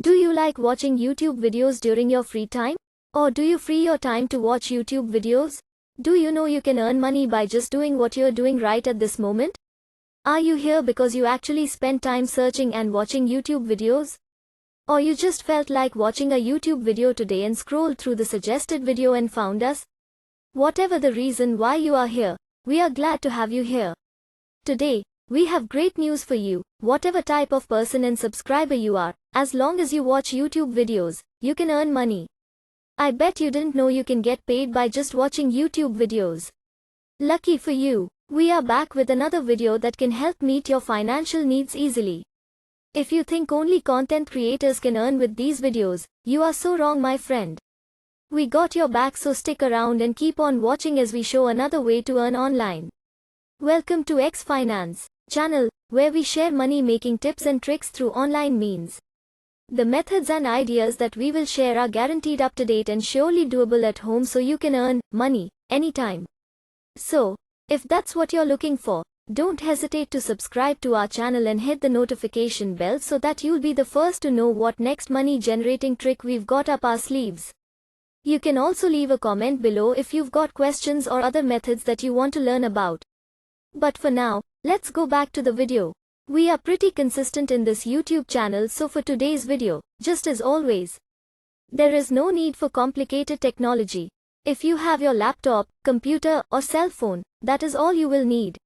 Do you like watching YouTube videos during your free time? Or do you free your time to watch YouTube videos? Do you know you can earn money by just doing what you're doing right at this moment? Are you here because you actually spent time searching and watching YouTube videos? Or you just felt like watching a YouTube video today and scrolled through the suggested video and found us? Whatever the reason why you are here, we are glad to have you here. Today, we have great news for you. Whatever type of person and subscriber you are, as long as you watch YouTube videos, you can earn money. I bet you didn't know you can get paid by just watching YouTube videos. Lucky for you, we are back with another video that can help meet your financial needs easily. If you think only content creators can earn with these videos, you are so wrong, my friend. We got your back, so stick around and keep on watching as we show another way to earn online. Welcome to X Finance channel, where we share money-making tips and tricks through online means. The methods and ideas that we will share are guaranteed up-to-date and surely doable at home, so you can earn money anytime. So, if that's what you're looking for, don't hesitate to subscribe to our channel and hit the notification bell so that you'll be the first to know what next money-generating trick we've got up our sleeves. You can also leave a comment below if you've got questions or other methods that you want to learn about. But for now, let's go back to the video. We are pretty consistent in this YouTube channel, so for today's video, just as always, there is no need for complicated technology. If you have your laptop, computer, or cell phone, that is all you will need.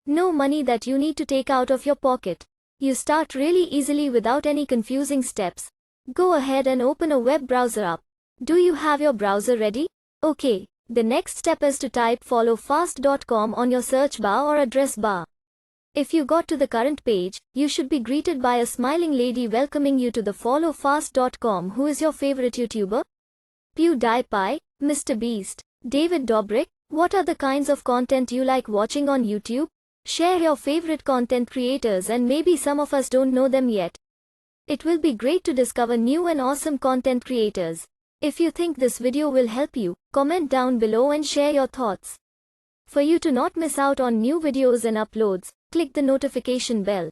No money that you need to take out of your pocket. You start really easily without any confusing steps. Go ahead and open a web browser up. Do you have your browser ready? Okay. The next step is to type followfast.com on your search bar or address bar. If you got to the current page, you should be greeted by a smiling lady welcoming you to the followfast.com. Who is your favorite YouTuber? PewDiePie, Mr. Beast, David Dobrik? What are the kinds of content you like watching on YouTube? Share your favorite content creators, and maybe some of us don't know them yet. It will be great to discover new and awesome content creators. If you think this video will help you, comment down below and share your thoughts. For you to not miss out on new videos and uploads, click the notification bell.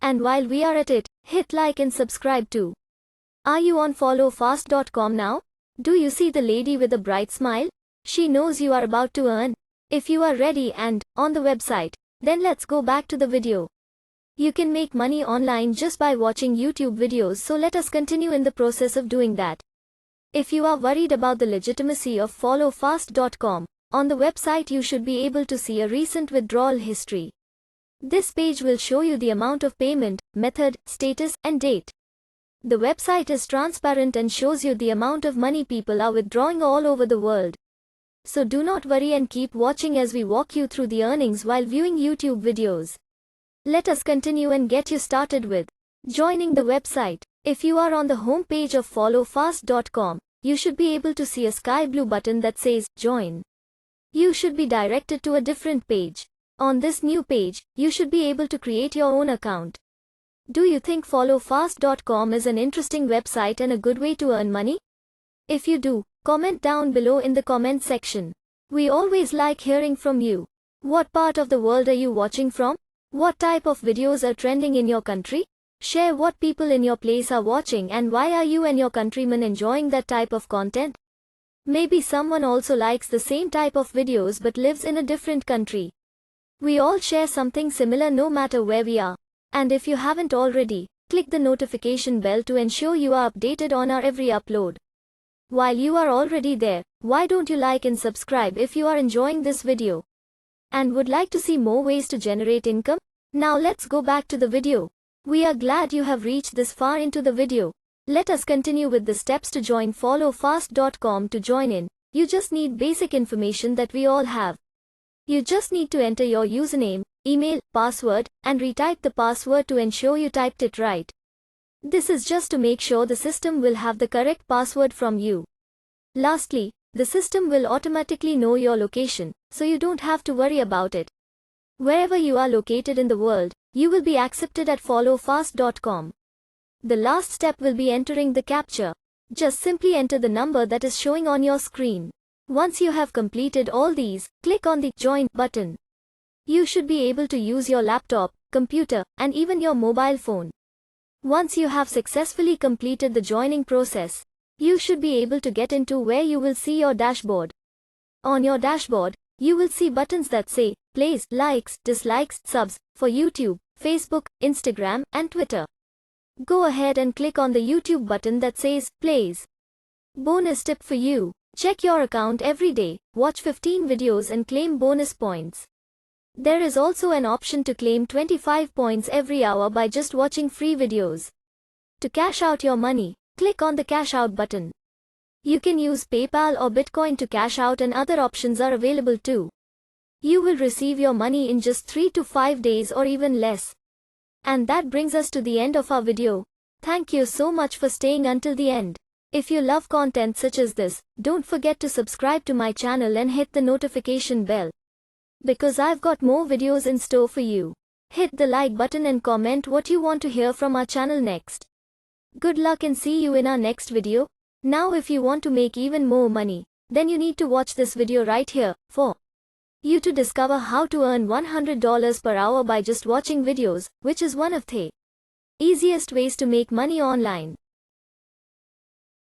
And while we are at it, hit like and subscribe too. Are you on followfast.com now? Do you see the lady with a bright smile? She knows you are about to earn. If you are ready and on the website, then let's go back to the video. You can make money online just by watching YouTube videos, so let us continue in the process of doing that. If you are worried about the legitimacy of followfast.com, on the website you should be able to see a recent withdrawal history. This page will show you the amount of payment, method, status, and date. The website is transparent and shows you the amount of money people are withdrawing all over the world. So do not worry and keep watching as we walk you through the earnings while viewing YouTube videos. Let us continue and get you started with joining the website. If you are on the home page of followfast.com, you should be able to see a sky blue button that says Join. You should be directed to a different page. On this new page, you should be able to create your own account. Do you think followfast.com is an interesting website and a good way to earn money? If you do, comment down below in the comment section. We always like hearing from you. What part of the world are you watching from? What type of videos are trending in your country? Share what people in your place are watching and why are you and your countrymen enjoying that type of content? Maybe someone also likes the same type of videos but lives in a different country. We all share something similar no matter where we are. And if you haven't already, click the notification bell to ensure you are updated on our every upload. While you are already there, why don't you like and subscribe if you are enjoying this video and would like to see more ways to generate income? Now let's go back to the video. We are glad you have reached this far into the video. Let us continue with the steps to join followfast.com. To join in, you just need basic information that we all have. You just need to enter your username, email, password, and retype the password to ensure you typed it right. This is just to make sure the system will have the correct password from you. Lastly, the system will automatically know your location, so you don't have to worry about it. Wherever you are located in the world, you will be accepted at followfast.com. The last step will be entering the captcha. Just simply enter the number that is showing on your screen. Once you have completed all these, click on the Join button. You should be able to use your laptop, computer, and even your mobile phone. Once you have successfully completed the joining process, you should be able to get into where you will see your dashboard. On your dashboard, you will see buttons that say plays, likes, dislikes, subs for YouTube, Facebook, Instagram, and Twitter. Go ahead and click on the YouTube button that says plays. Bonus tip for you: check your account every day, watch 15 videos and claim bonus points. There is also an option to claim 25 points every hour by just watching free videos. To cash out your money, click on the cash out button. You can use PayPal or Bitcoin to cash out, and other options are available too. You will receive your money in just 3 to 5 days or even less. And that brings us to the end of our video. Thank you so much for staying until the end. If you love content such as this, don't forget to subscribe to my channel and hit the notification bell, because I've got more videos in store for you. Hit the like button and comment what you want to hear from our channel next. Good luck and see you in our next video. Now if you want to make even more money, then you need to watch this video right here, for you to discover how to earn $100 per hour by just watching videos, which is one of the easiest ways to make money online.